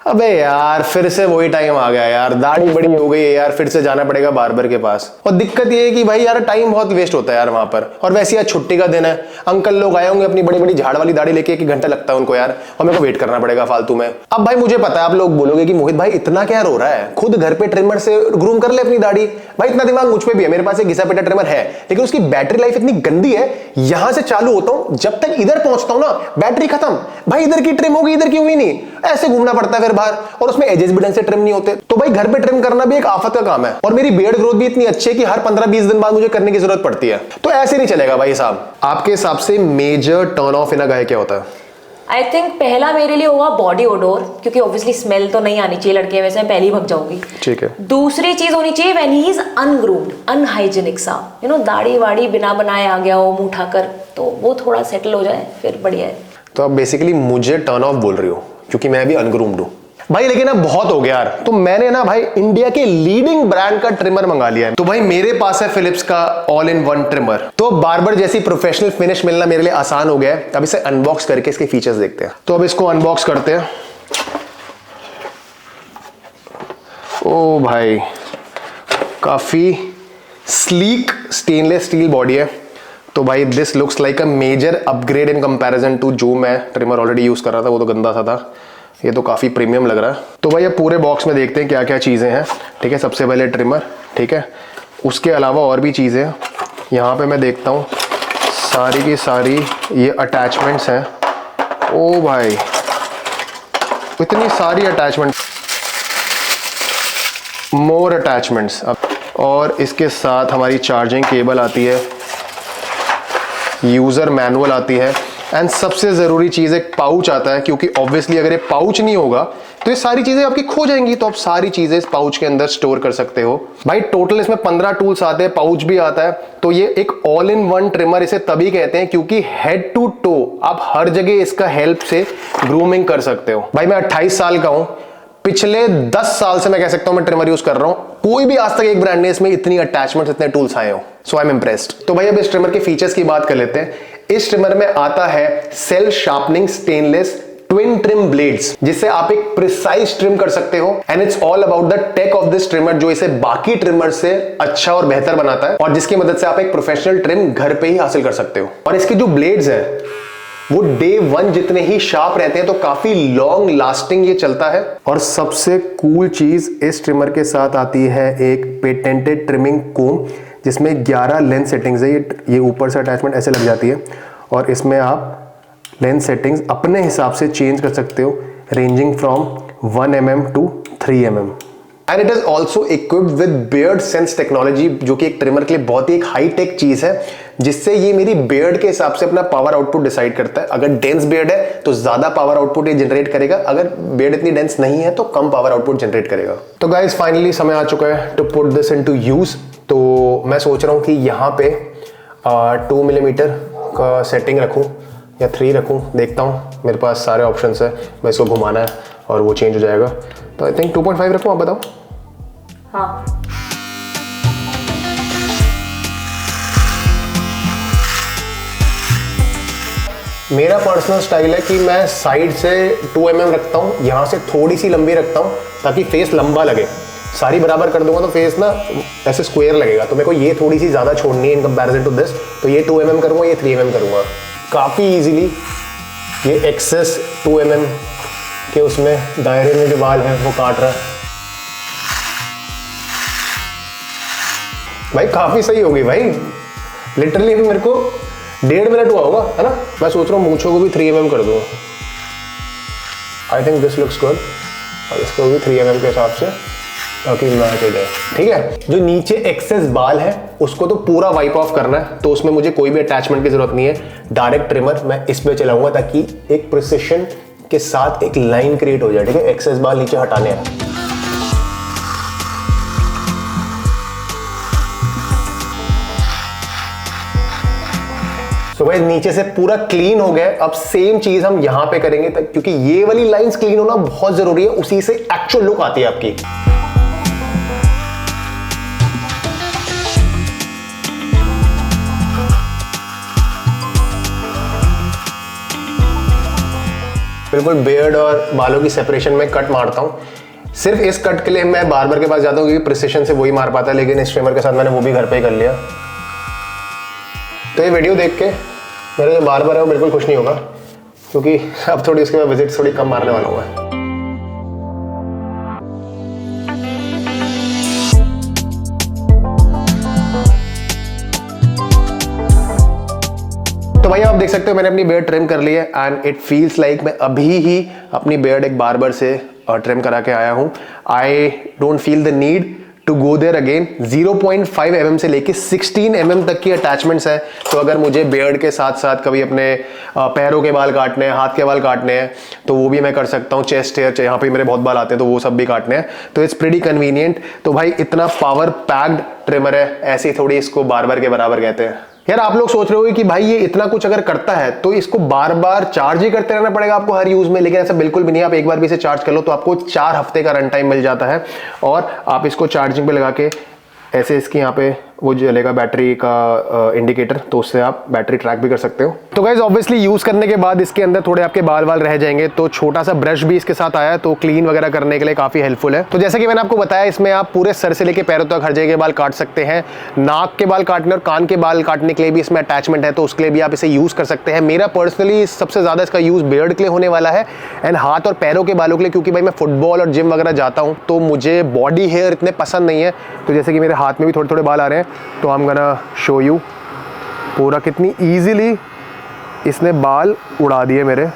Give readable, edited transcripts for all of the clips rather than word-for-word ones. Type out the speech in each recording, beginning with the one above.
अबे यार फिर से वही टाइम आ गया यार, दाढ़ी बड़ी हो गई है यार, फिर से जाना पड़ेगा बार्बर के पास। और दिक्कत ये है कि भाई यार टाइम बहुत वेस्ट होता है यार वहां पर, और वैसे यार छुट्टी का दिन है, अंकल लोग आए होंगे अपनी बड़ी बड़ी झाड़ वाली दाढ़ी लेके, 1 घंटा लगता है उनको यार, और मेरे को वेट करना पड़ेगा फालतू में। अब भाई मुझे पता है आप लोग बोलोगे कि मोहित भाई इतना क्या रो रहा है, खुद घर पे ट्रिमर से ग्रूम कर ले अपनी दाढ़ी। भाई इतना दिमाग मुझ पे भी है, मेरे पास एक घिसा पिटा ट्रिमर है, लेकिन उसकी बैटरी लाइफ इतनी गंदी है, यहां से चालू होता हूं जब तक इधर पहुंचता हूं ना बैटरी खत्म। भाई इधर की ट्रिम होगी, इधर की हुई नहीं, ऐसे घूमना पड़ता है फिर बाहर, और उसमें एजेस भी ढंग से ट्रिम नहीं होते। तो भाई घर पे ट्रिम करना भी एक आफत का काम है, और मेरी बियर्ड ग्रोथ भी इतनी अच्छी है कि हर 15-20 दिन बाद मुझे करने की जरूरत पड़ती है। तो ऐसे नहीं चलेगा भाई साहब। आपके हिसाब से मेजर टर्न ऑफ इन अ गाय क्या होता है? आई थिंक पहला मेरे लिए होगा बॉडी ओडोर, क्योंकि ऑब्वियसली स्मेल तो नहीं आनी चाहिए लड़के, वैसे मैं पहले ही भग जाऊंगी। ठीक है। दूसरी चीज होनी चाहिए व्हेन ही इज अनग्रूम्ड, अनहाइजीनिक सा, दाढ़ी वाड़ी बिना बनाए आ गया हो मुंह उठाकर, तो वो थोड़ा सेटल हो जाए फिर बढ़िया है। तो आप बेसिकली मुझे टर्न ऑफ बोल रही हो क्योंकि मैं भी अनग्रूम्ड हूं भाई। लेकिन अब बहुत हो गया यार, तो मैंने ना भाई इंडिया के लीडिंग ब्रांड का ट्रिमर मंगा लिया है। तो भाई मेरे पास है फिलिप्स का ऑल इन वन ट्रिमर। तो बार्बर जैसी प्रोफेशनल फिनिश मिलना मेरे लिए आसान हो गया है। अब इसे अनबॉक्स करके इसके फीचर्स देखते हैं। तो अब इसको अनबॉक्स करते हैं। ओ भाई काफी स्लीक स्टेनलेस स्टील बॉडी है। तो भाई this looks like a major upgrade in comparison to जो मैं ट्रिमर ऑलरेडी यूज कर रहा था, वो तो गंदा सा था। ये तो काफ़ी प्रीमियम लग रहा है। तो भाई अब पूरे बॉक्स में देखते हैं क्या क्या चीज़ें हैं। ठीक है, सबसे पहले ट्रिमर, ठीक है, उसके अलावा और भी चीज़ें हैं। यहाँ पे मैं देखता हूँ सारी की सारी ये अटैचमेंट्स हैं। ओ भाई इतनी सारी अटैचमेंट, मोर अटैचमेंट्स। और इसके साथ हमारी चार्जिंग केबल आती है, यूज़र मैनुअल आती है, एंड सबसे ज़रूरी चीज़ एक पाउच आता है, क्योंकि ऑब्वियसली अगर ये पाउच नहीं होगा तो ये सारी चीज़ें आपकी खो जाएंगी। तो आप सारी चीज़ें इस पाउच के अंदर स्टोर कर सकते हो। भाई टोटल इसमें 15 टूल्स आते हैं, पाउच भी आता है। तो ये एक ऑल इन वन ट्रिमर इसे तभी कहते हैं क्योंकि हेड टू टो आप हर जगह इसका हेल्प से ग्रूमिंग कर सकते हो। भाई मैं 28 साल का हूँ, पिछले 10 साल से मैं कह सकता हूं मैं ट्रिमर यूज कर रहा हूं, कोई भी आज तक एक ब्रांड ने इसमें इतनी अटैचमेंट्स, इतने टूल्स आए हो। सो आई एम इंप्रेस्ड। तो भाई अब इस ट्रिमर के फीचर्स की बात कर लेते हैं। इस ट्रिमर में आता है self sharpening stainless twin trim blades, जिससे आप एक प्रिसाइज ट्रिम कर सकते हो। And it's all about the tech of this trimmer, जो इसे बाकी ट्रिमर से अच्छा और बेहतर बनाता है, और जिसकी मदद से आप एक प्रोफेशनल ट्रिम घर पे ही हासिल कर सकते हो। और इसके जो ब्लेड्स हैं वो डे 1 जितने ही शार्प रहते हैं, तो काफी लॉन्ग लास्टिंग ये चलता है। और सबसे कूल चीज इस ट्रिमर के साथ आती है एक पेटेंटेड ट्रिमिंग कोम, जिसमें 11 लेंथ सेटिंग्स है। ये ऊपर से अटैचमेंट ऐसे लग जाती है, और इसमें आप लेंथ सेटिंग्स अपने हिसाब से चेंज कर सकते हो, ranging from 1 mm to 3 mm। And it is also equipped with beard sense technology, जो कि एक ट्रिमर के लिए बहुत ही एक हाई टेक चीज है, जिससे ये मेरी बियर्ड के हिसाब से अपना पावर आउटपुट डिसाइड करता है। अगर डेंस बियर्ड है तो ज्यादा पावर आउटपुट ये जनरेट करेगा, अगर बियर्ड इतनी डेंस नहीं है तो कम पावर आउटपुट जनरेट करेगा। तो गाइस फाइनली समय आ चुका है to put this into use. तो मैं सोच रहा हूँ कि यहाँ पे 2 मिलीमीटर का सेटिंग रखूँ या 3 रखूँ, देखता हूँ। मेरे पास सारे ऑप्शंस है, मैं इसको घुमाना है और वो चेंज हो जाएगा। तो आई थिंक 2.5 रखूँ, आप बताओ। हाँ मेरा पर्सनल स्टाइल है कि मैं साइड से 2 mm रखता हूँ, यहाँ से थोड़ी सी लंबी रखता हूँ ताकि फेस लंबा लगे। सारी बराबर कर दूंगा तो फेस ना ऐसे स्क्वायर लगेगा, तो मेरे को ये थोड़ी सी ज़्यादा छोड़नी है इन कंपैरिजन टू दिस। तो ये 2 mm करूँगा, ये 3 mm करूँगा। काफ़ी ईजिली ये एक्सेस 2 mm के उसमें दायरे में जो बाल है वो काट रहा है। भाई काफ़ी सही हो गई भाई, लिटरली मेरे को 1.5 मिनट हुआ होगा, है ना। मैं सोच रहा हूँ मूंछों को भी 3 mm कर दूँ। I think this looks good. और इसको भी 3 mm के हिसाब से ताकि मैच हो जाए। ठीक है, जो नीचे एक्सेस बाल है उसको तो पूरा वाइप ऑफ करना है, तो उसमें मुझे कोई भी अटैचमेंट की जरूरत नहीं है। डायरेक्ट ट्रिमर मैं इस पे चलाऊंगा ताकि एक प्रिसिशन के साथ एक लाइन क्रिएट हो जाए। ठीक है, एक्सेस बाल नीचे हटाने हैं। तो भाई नीचे से पूरा क्लीन हो गया। अब सेम चीज हम यहां पे करेंगे, क्योंकि ये वाली लाइंस क्लीन होना बहुत जरूरी है, उसी से एक्चुअल लुक आती है आपकी। बिल्कुल बियर्ड और बालों की सेपरेशन में कट मारता हूँ। सिर्फ इस कट के लिए मैं बार्बर के पास जाता हूँ क्योंकि प्रिसिशन से वही मार पाता है, लेकिन इस ट्रिमर के साथ मैंने वो भी घर पे ही कर लिया। तो ये वीडियो देख के मेरा जो बार्बर है वो बिल्कुल खुश नहीं होगा, क्योंकि अब थोड़ी उसके बाद विजिट थोड़ी कम मारने वाला हुआ है। तो भाई आप देख सकते हो मैंने अपनी बियर्ड ट्रिम कर ली है एंड इट फील्स लाइक मैं अभी ही अपनी बियर्ड एक बार्बर से ट्रिम करा के आया हूं। I don't feel the need to go there again. 0.5 mm से लेके 16 mm तक की अटैचमेंट्स है। तो अगर मुझे बियर्ड के साथ साथ कभी अपने पैरों के बाल काटने हैं, हाथ के बाल काटने हैं, तो वो भी मैं कर सकता हूँ। चेस्ट हेयर, यहाँ पे मेरे बहुत बाल आते हैं तो वो सब भी काटने हैं, तो इट्स प्रीटी कन्वीनियंट। तो भाई इतना पावर पैक्ड ट्रिमर है, ऐसे ही थोड़ी इसको बार्बर के बराबर कहते हैं। यार आप लोग सोच रहे हो कि भाई ये इतना कुछ अगर करता है तो इसको बार बार चार्ज ही करते रहना पड़ेगा आपको हर यूज में, लेकिन ऐसा बिल्कुल भी नहीं। आप एक बार भी इसे चार्ज कर लो तो आपको 4 हफ्ते का रन टाइम मिल जाता है, और आप इसको चार्जिंग पे लगा के ऐसे इसकी यहाँ पे वो जलेगा बैटरी का इंडिकेटर, तो उससे आप बैटरी ट्रैक भी कर सकते हो। तो गाइज ऑब्वियसली यूज करने के बाद इसके अंदर थोड़े आपके बाल वाल रह जाएंगे, तो छोटा सा ब्रश भी इसके साथ आया है, तो क्लीन वगैरह करने के लिए काफी हेल्पफुल है। तो जैसे कि मैंने आपको बताया, इसमें आप पूरे सर से लेके पैरों तक हर जगह के बाल काट सकते हैं। नाक के बाल काटने और कान के बाल काटने के लिए भी इसमें अटैचमेंट है, तो उसके लिए भी आप इसे यूज कर सकते हैं। मेरा पर्सनली सबसे ज्यादा इसका यूज बियर्ड के लिए होने वाला है एंड हाथ और पैरों के बालों के लिए, क्योंकि भाई मैं फुटबॉल और जिम वगैरह जाता हूँ तो मुझे बॉडी हेयर इतने पसंद नहीं है। तो जैसे कि मेरे हाथ में भी थोड़े थोड़े बाल आ रहे हैं, तो हम गना शो यू पूरा कितनी इजीली इसने बाल उड़ा दिए मेरे।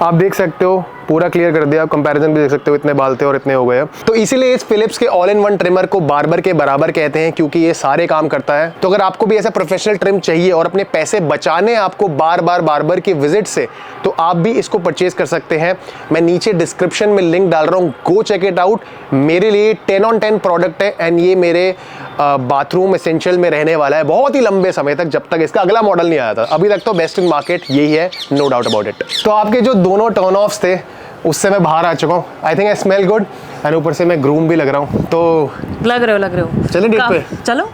आप देख सकते हो पूरा क्लियर कर दिया। आप कंपैरिजन भी देख सकते हो, इतने बाल थे और इतने हो गए। तो इसीलिए इस फिलिप्स के ऑल इन वन ट्रिमर को बार्बर के बराबर कहते हैं, क्योंकि ये सारे काम करता है। तो अगर आपको भी ऐसा प्रोफेशनल ट्रिम चाहिए और अपने पैसे बचाने आपको बार बार बार्बर की विजिट से, तो आप भी इसको परचेज कर सकते हैं। मैं नीचे डिस्क्रिप्शन में लिंक डाल रहा हूँ, गो चेक इट आउट। मेरे लिए 10 on 10 प्रोडक्ट है एंड ये मेरे बाथरूम एसेंशियल में रहने वाला है बहुत ही लंबे समय तक, जब तक इसका अगला मॉडल नहीं आया था। अभी तक तो बेस्ट इन मार्केट यही है, नो डाउट अबाउट इट। तो आपके जो दोनों टर्न ऑफ्स थे उससे मैं बाहर आ चुका हूँ। I think I smell good and ऊपर से मैं ग्रूम भी लग रहा हूँ। तो लग रहे हो चलिए डेट पे चलो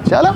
चलो।